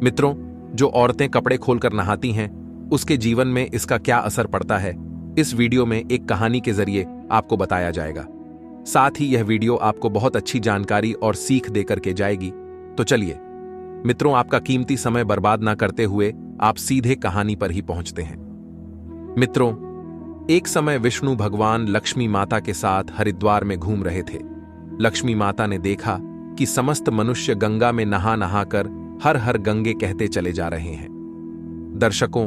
मित्रों, जो औरतें कपड़े खोलकर नहाती हैं, उसके जीवन में इसका क्या असर पड़ता है, इस वीडियो में एक कहानी के जरिए आपको बताया जाएगा। साथ ही यह वीडियो आपको बहुत अच्छी जानकारी और सीख देकर के जाएगी। तो चलिए मित्रों, आपका कीमती समय बर्बाद ना करते हुए आप सीधे कहानी पर ही पहुंचते हैं। मित्रों, एक समय विष्णु भगवान लक्ष्मी माता के साथ हरिद्वार में घूम रहे थे। लक्ष्मी माता ने देखा कि समस्त मनुष्य गंगा में नहा नहाकर हर हर गंगे कहते चले जा रहे हैं। दर्शकों,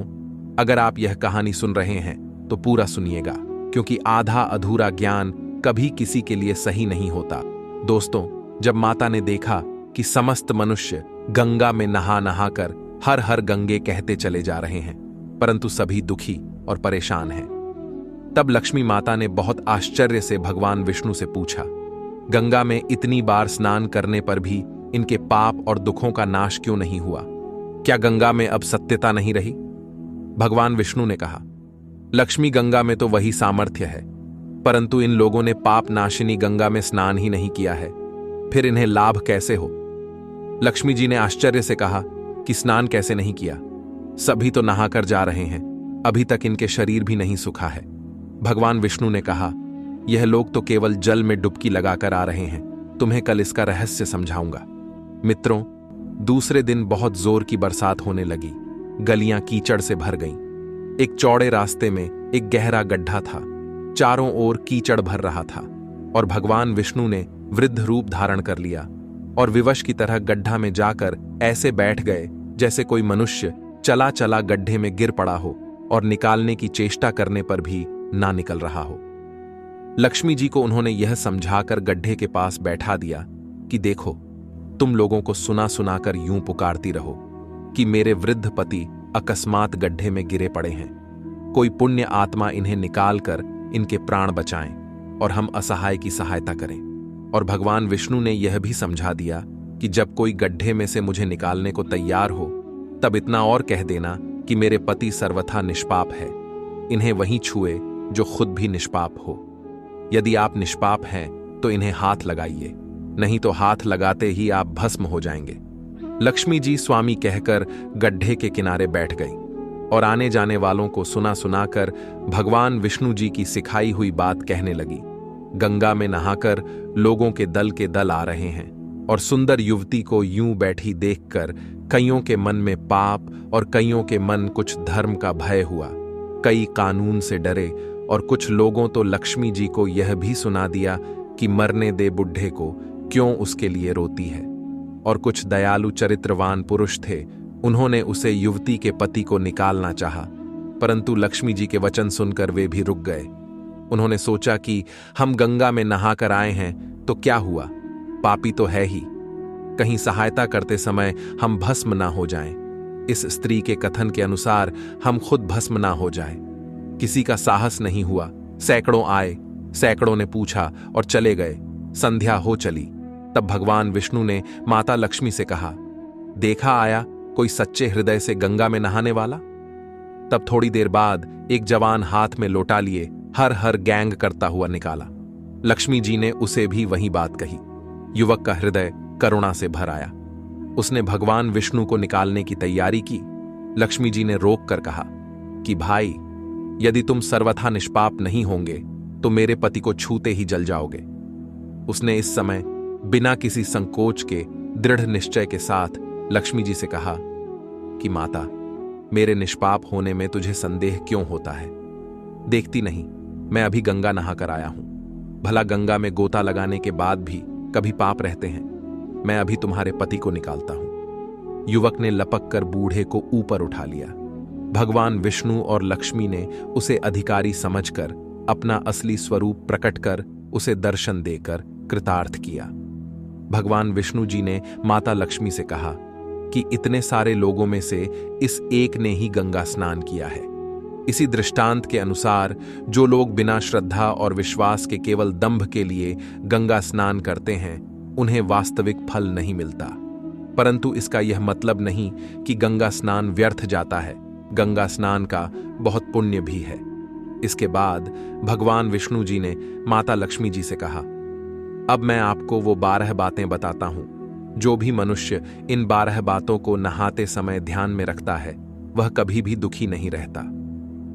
अगर आप यह कहानी सुन रहे हैं तो पूरा सुनिएगा, क्योंकि आधा अधूरा ज्ञान कभी किसी के लिए सही नहीं होता। दोस्तों, जब माता ने देखा कि समस्त मनुष्य गंगा में नहा नहाकर हर हर गंगे कहते चले जा रहे हैं, परंतु सभी दुखी और परेशान हैं, तब लक्ष्मी माता ने बहुत आश्चर्य से भगवान विष्णु से पूछा, गंगा में इतनी बार स्नान करने पर भी इनके पाप और दुखों का नाश क्यों नहीं हुआ? क्या गंगा में अब सत्यता नहीं रही? भगवान विष्णु ने कहा, लक्ष्मी, गंगा में तो वही सामर्थ्य है, परंतु इन लोगों ने पाप नाशिनी गंगा में स्नान ही नहीं किया है, फिर इन्हें लाभ कैसे हो? लक्ष्मी जी ने आश्चर्य से कहा कि स्नान कैसे नहीं किया? सभी तो नहाकर जा रहे हैं, अभी तक इनके शरीर भी नहीं सूखा है। भगवान विष्णु ने कहा, यह लोग तो केवल जल में डुबकी लगाकर आ रहे हैं, तुम्हें कल इसका रहस्य समझाऊंगा। मित्रों, दूसरे दिन बहुत जोर की बरसात होने लगी। गलियां कीचड़ से भर गईं। एक चौड़े रास्ते में एक गहरा गड्ढा था। चारों ओर कीचड़ भर रहा था और भगवान विष्णु ने वृद्ध रूप धारण कर लिया और विवश की तरह गड्ढा में जाकर ऐसे बैठ गए जैसे कोई मनुष्य चला चला गड्ढे में गिर पड़ा हो और निकालने की चेष्टा करने पर भी ना निकल रहा हो। लक्ष्मी जी को उन्होंने यह समझाकर गड्ढे के पास बैठा दिया कि देखो, तुम लोगों को सुना सुनाकर यूं पुकारती रहो कि मेरे वृद्ध पति अकस्मात गड्ढे में गिरे पड़े हैं, कोई पुण्य आत्मा इन्हें निकालकर इनके प्राण बचाएं और हम असहाय की सहायता करें। और भगवान विष्णु ने यह भी समझा दिया कि जब कोई गड्ढे में से मुझे निकालने को तैयार हो, तब इतना और कह देना कि मेरे पति सर्वथा निष्पाप है, इन्हें वहीं छुए जो खुद भी निष्पाप हो। यदि आप निष्पाप हैं तो इन्हें हाथ लगाइए, नहीं तो हाथ लगाते ही आप भस्म हो जाएंगे। लक्ष्मी जी स्वामी कहकर गड्ढे के किनारे बैठ गई और आने जाने वालों को सुना सुनाकर भगवान विष्णु जी की सिखाई हुई बात कहने लगी। गंगा में नहाकर लोगों के दल आ रहे हैं और सुंदर युवती को यूं बैठी देखकर कईयों के मन में पाप और कईयों के मन कुछ धर्म का भय हुआ। कई कानून से डरे और कुछ लोगों तो लक्ष्मी जी को यह भी सुना दिया कि मरने दे बुढ़े को, क्यों उसके लिए रोती है। और कुछ दयालु चरित्रवान पुरुष थे, उन्होंने उसे युवती के पति को निकालना चाहा, परंतु लक्ष्मी जी के वचन सुनकर वे भी रुक गए। उन्होंने सोचा कि हम गंगा में नहाकर आए हैं तो क्या हुआ, पापी तो है ही, कहीं सहायता करते समय हम भस्म ना हो जाएं। इस स्त्री के कथन के अनुसार हम खुद भस्म ना हो जाएं। किसी का साहस नहीं हुआ। सैकड़ों आए, सैकड़ों ने पूछा और चले गए। संध्या हो चली, तब भगवान विष्णु ने माता लक्ष्मी से कहा, देखा आया कोई सच्चे हृदय से गंगा में नहाने वाला? तब थोड़ी देर बाद एक जवान हाथ में लोटा लिए हर हर गैंग करता हुआ निकाला। लक्ष्मी जी ने उसे भी वही बात कही। युवक का हृदय करुणा से भर आया। उसने भगवान विष्णु को निकालने की तैयारी की। लक्ष्मी जी ने रोक कर कहा कि भाई, यदि तुम सर्वथा निष्पाप नहीं होंगे तो मेरे पति को छूते ही जल जाओगे। उसने इस समय बिना किसी संकोच के दृढ़ निश्चय के साथ लक्ष्मी जी से कहा कि माता, मेरे निष्पाप होने में तुझे संदेह क्यों होता है? देखती नहीं, मैं अभी गंगा नहाकर आया हूं। भला गंगा में गोता लगाने के बाद भी कभी पाप रहते हैं? मैं अभी तुम्हारे पति को निकालता हूं। युवक ने लपक कर बूढ़े को ऊपर उठा लिया। भगवान विष्णु और लक्ष्मी ने उसे अधिकारी समझकर अपना असली स्वरूप प्रकट कर उसे दर्शन देकर कृतार्थ किया। भगवान विष्णु जी ने माता लक्ष्मी से कहा कि इतने सारे लोगों में से इस एक ने ही गंगा स्नान किया है। इसी दृष्टांत के अनुसार जो लोग बिना श्रद्धा और विश्वास के केवल दंभ के लिए गंगा स्नान करते हैं, उन्हें वास्तविक फल नहीं मिलता। परंतु इसका यह मतलब नहीं कि गंगा स्नान व्यर्थ जाता है। गंगा स्नान का बहुत पुण्य भी है। इसके बाद भगवान विष्णु जी ने माता लक्ष्मी जी से कहा, अब मैं आपको वो 12 बातें बताता हूं जो भी मनुष्य इन 12 बातों को नहाते समय ध्यान में रखता है वह कभी भी दुखी नहीं रहता।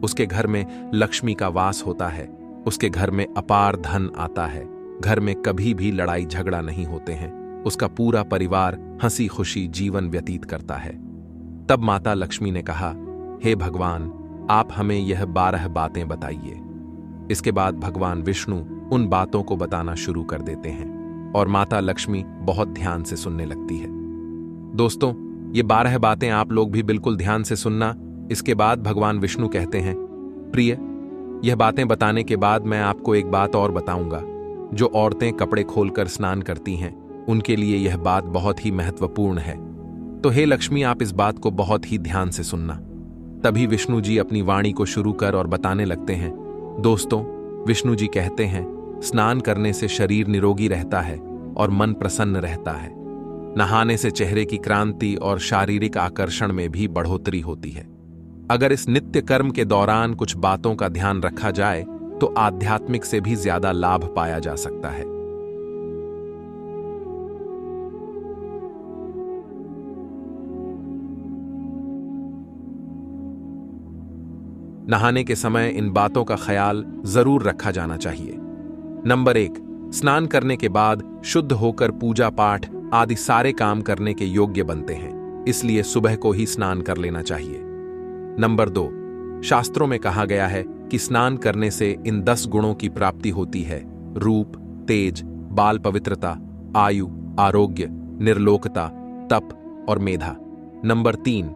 उसके घर में लक्ष्मी का वास होता है, उसके घर में अपार धन आता है, घर में कभी भी लड़ाई झगड़ा नहीं होते हैं, उसका पूरा परिवार हंसी खुशी जीवन व्यतीत करता है। तब माता लक्ष्मी ने कहा, हे भगवान, आप हमें यह 12 बातें बताइए। इसके बाद भगवान विष्णु उन बातों को बताना शुरू कर देते हैं और माता लक्ष्मी बहुत ध्यान से सुनने लगती है। दोस्तों, ये 12 बातें आप लोग भी बिल्कुल ध्यान से सुनना। इसके बाद भगवान विष्णु कहते हैं, प्रिय, यह बातें बताने के बाद मैं आपको एक बात और बताऊंगा। जो औरतें कपड़े खोलकर स्नान करती हैं उनके लिए यह बात बहुत ही महत्वपूर्ण है। तो हे लक्ष्मी, आप इस बात को बहुत ही ध्यान से सुनना। तभी विष्णु जी अपनी वाणी को शुरू कर और बताने लगते हैं। दोस्तों, विष्णु जी कहते हैं, स्नान करने से शरीर निरोगी रहता है और मन प्रसन्न रहता है। नहाने से चेहरे की क्रांति और शारीरिक आकर्षण में भी बढ़ोतरी होती है। अगर इस नित्य कर्म के दौरान कुछ बातों का ध्यान रखा जाए तो आध्यात्मिक से भी ज्यादा लाभ पाया जा सकता है। नहाने के समय इन बातों का ख्याल जरूर रखा जाना चाहिए। नंबर 1, स्नान करने के बाद शुद्ध होकर पूजा पाठ आदि सारे काम करने के योग्य बनते हैं, इसलिए सुबह को ही स्नान कर लेना चाहिए। नंबर 2, शास्त्रों में कहा गया है कि स्नान करने से इन 10 गुणों की प्राप्ति होती है: रूप, तेज, बाल पवित्रता, आयु, आरोग्य, निर्लोकता, तप और मेधा। नंबर 3,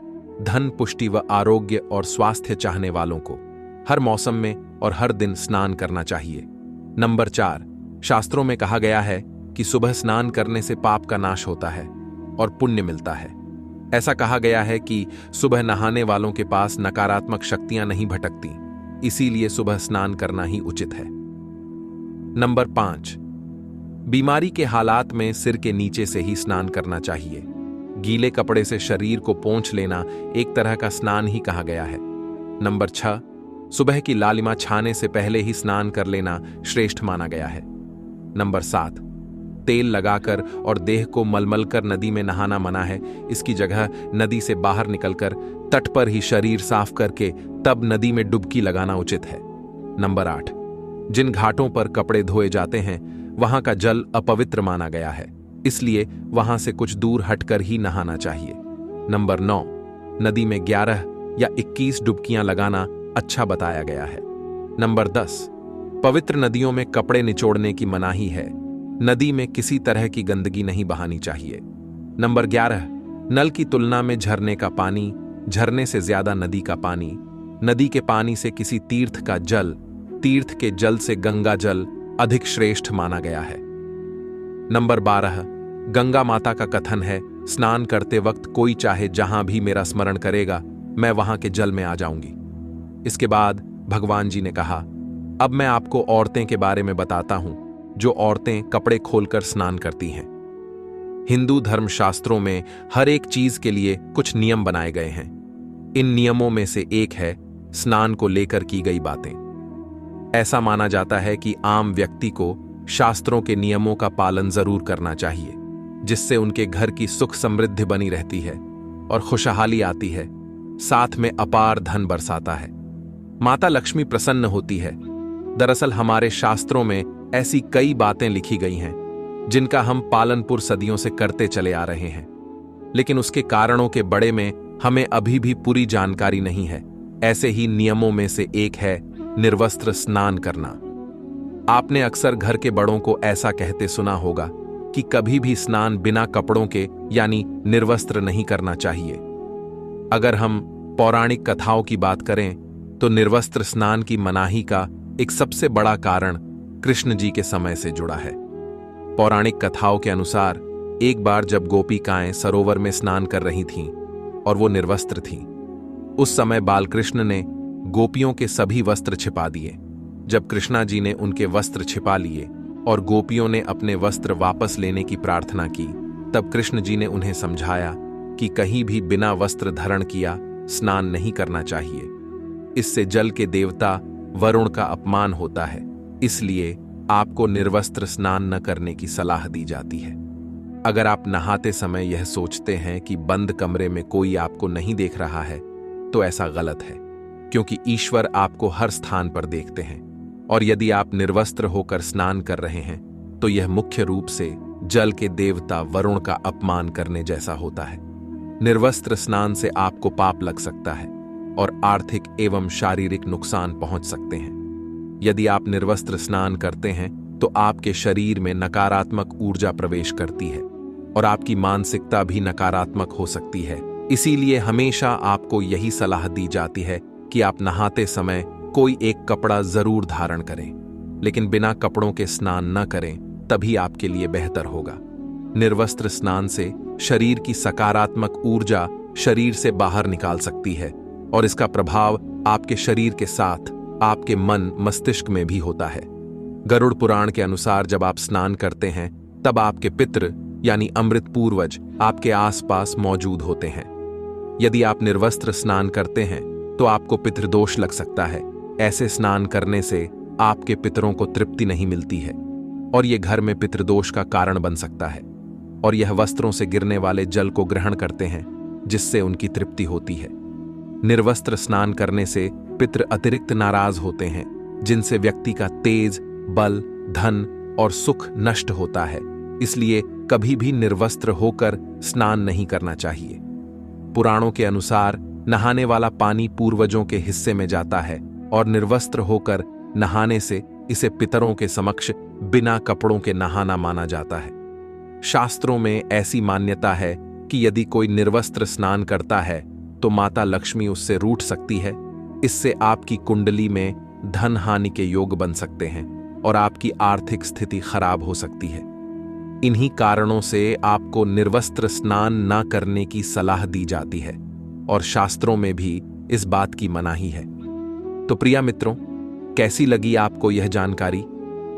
धन, पुष्टि व आरोग्य और स्वास्थ्य चाहने वालों को हर मौसम में और हर दिन स्नान करना चाहिए। नंबर 4, शास्त्रों में कहा गया है कि सुबह स्नान करने से पाप का नाश होता है और पुण्य मिलता है। ऐसा कहा गया है कि सुबह नहाने वालों के पास नकारात्मक शक्तियां नहीं भटकती, इसीलिए सुबह स्नान करना ही उचित है। नंबर 5, बीमारी के हालात में सिर के नीचे से ही स्नान करना चाहिए। गीले कपड़े से शरीर को पोंछ लेना एक तरह का स्नान ही कहा गया है। नंबर 6, सुबह की लालिमा छाने से पहले ही स्नान कर लेना श्रेष्ठ माना गया है। नंबर 7, तेल लगाकर और देह को मलमल कर नदी में नहाना मना है। इसकी जगह नदी से बाहर निकलकर तट पर ही शरीर साफ करके तब नदी में डुबकी लगाना उचित है। नंबर 8, जिन घाटों पर कपड़े धोए जाते हैं वहां का जल अपवित्र माना गया है, इसलिए वहां से कुछ दूर हटकर ही नहाना चाहिए। नंबर 9, नदी में 11 या 21 डुबकियां लगाना अच्छा बताया गया है। नंबर 10, पवित्र नदियों में कपड़े निचोड़ने की मनाही है। नदी में किसी तरह की गंदगी नहीं बहानी चाहिए। नंबर 11, नल की तुलना में झरने का पानी, झरने से ज्यादा नदी का पानी, नदी के पानी से किसी तीर्थ का जल, तीर्थ के जल से गंगा जल अधिक श्रेष्ठ माना गया है। नंबर 12, गंगा माता का कथन है, स्नान करते वक्त कोई चाहे जहां भी मेरा स्मरण करेगा मैं वहां के जल में आ जाऊंगी। इसके बाद भगवान जी ने कहा, अब मैं आपको औरतें के बारे में बताता हूं जो औरतें कपड़े खोलकर स्नान करती हैं। हिंदू धर्मशास्त्रों में हर एक चीज के लिए कुछ नियम बनाए गए हैं। इन नियमों में से एक है स्नान को लेकर की गई बातें। ऐसा माना जाता है कि आम व्यक्ति को शास्त्रों के नियमों का पालन जरूर करना चाहिए, जिससे उनके घर की सुख समृद्धि बनी रहती है और खुशहाली आती है, साथ में अपार धन बरसाता है। माता लक्ष्मी प्रसन्न होती है। दरअसल हमारे शास्त्रों में ऐसी कई बातें लिखी गई हैं जिनका हम पालनपुर सदियों से करते चले आ रहे हैं, लेकिन उसके कारणों के बड़े में हमें अभी भी पूरी जानकारी नहीं है। ऐसे ही नियमों में से एक है निर्वस्त्र स्नान करना। आपने अक्सर घर के बड़ों को ऐसा कहते सुना होगा कि कभी भी स्नान बिना कपड़ों के यानी निर्वस्त्र नहीं करना चाहिए। अगर हम पौराणिक कथाओं की बात करें तो निर्वस्त्र स्नान की मनाही का एक सबसे बड़ा कारण कृष्ण जी के समय से जुड़ा है। पौराणिक कथाओं के अनुसार एक बार जब गोपिकाएं सरोवर में स्नान कर रही थीं और वो निर्वस्त्र थीं, उस समय बालकृष्ण ने गोपियों के सभी वस्त्र छिपा दिए। जब कृष्णा जी ने उनके वस्त्र छिपा लिए और गोपियों ने अपने वस्त्र वापस लेने की प्रार्थना की, तब कृष्ण जी ने उन्हें समझाया कि कहीं भी बिना वस्त्र धारण किया स्नान नहीं करना चाहिए। इससे जल के देवता वरुण का अपमान होता है, इसलिए आपको निर्वस्त्र स्नान न करने की सलाह दी जाती है। अगर आप नहाते समय यह सोचते हैं कि बंद कमरे में कोई आपको नहीं देख रहा है, तो ऐसा गलत है, क्योंकि ईश्वर आपको हर स्थान पर देखते हैं। और यदि आप निर्वस्त्र होकर स्नान कर रहे हैं, तो यह मुख्य रूप से जल के देवता वरुण का अपमान करने जैसा होता है। निर्वस्त्र स्नान से आपको पाप लग सकता है और आर्थिक एवं शारीरिक नुकसान पहुंच सकते हैं। यदि आप निर्वस्त्र स्नान करते हैं, तो आपके शरीर में नकारात्मक ऊर्जा प्रवेश करती है और आपकी मानसिकता भी नकारात्मक हो सकती है। इसीलिए हमेशा आपको यही सलाह दी जाती है कि आप नहाते समय कोई एक कपड़ा जरूर धारण करें, लेकिन बिना कपड़ों के स्नान न करें, तभी आपके लिए बेहतर होगा। निर्वस्त्र स्नान से शरीर की सकारात्मक ऊर्जा शरीर से बाहर निकाल सकती है और इसका प्रभाव आपके शरीर के साथ आपके मन मस्तिष्क में भी होता है। गरुड़ पुराण के अनुसार जब आप स्नान करते हैं, तब आपके पितृ यानी अमृत पूर्वज आपके आसपास मौजूद होते हैं। यदि आप निर्वस्त्र स्नान करते हैं, तो आपको पितृदोष लग सकता है। ऐसे स्नान करने से आपके पितरों को तृप्ति नहीं मिलती है और यह घर में पितृदोष का कारण बन सकता है। और यह वस्त्रों से गिरने वाले जल को ग्रहण करते हैं, जिससे उनकी तृप्ति होती है। निर्वस्त्र स्नान करने से पितृ अतिरिक्त नाराज होते हैं, जिनसे व्यक्ति का तेज, बल, धन और सुख नष्ट होता है। इसलिए कभी भी निर्वस्त्र होकर स्नान नहीं करना चाहिए। पुराणों के अनुसार नहाने वाला पानी पूर्वजों के हिस्से में जाता है और निर्वस्त्र होकर नहाने से इसे पितरों के समक्ष बिना कपड़ों के नहाना माना जाता है। शास्त्रों में ऐसी मान्यता है कि यदि कोई निर्वस्त्र स्नान करता है, तो माता लक्ष्मी उससे रूठ सकती है। इससे आपकी कुंडली में धन हानि के योग बन सकते हैं और आपकी आर्थिक स्थिति खराब हो सकती है। इन्हीं कारणों से आपको निर्वस्त्र स्नान न करने की सलाह दी जाती है और शास्त्रों में भी इस बात की मनाही है। तो प्रिय मित्रों, कैसी लगी आपको यह जानकारी?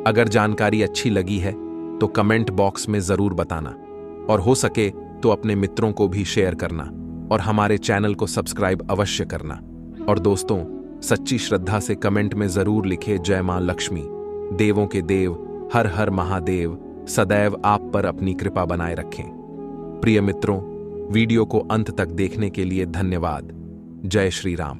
अगर जानकारी अच्छी लगी है तो कमेंट बॉक्स में जरूर बताना और हो सके तो अपने मित्रों को भी शेयर करना और हमारे चैनल को सब्सक्राइब अवश्य करना। और दोस्तों, सच्ची श्रद्धा से कमेंट में जरूर लिखे जय मां लक्ष्मी, देवों के देव, हर हर महादेव सदैव आप पर अपनी कृपा बनाए रखें। प्रिय मित्रों, वीडियो को अंत तक देखने के लिए धन्यवाद। जय श्री राम।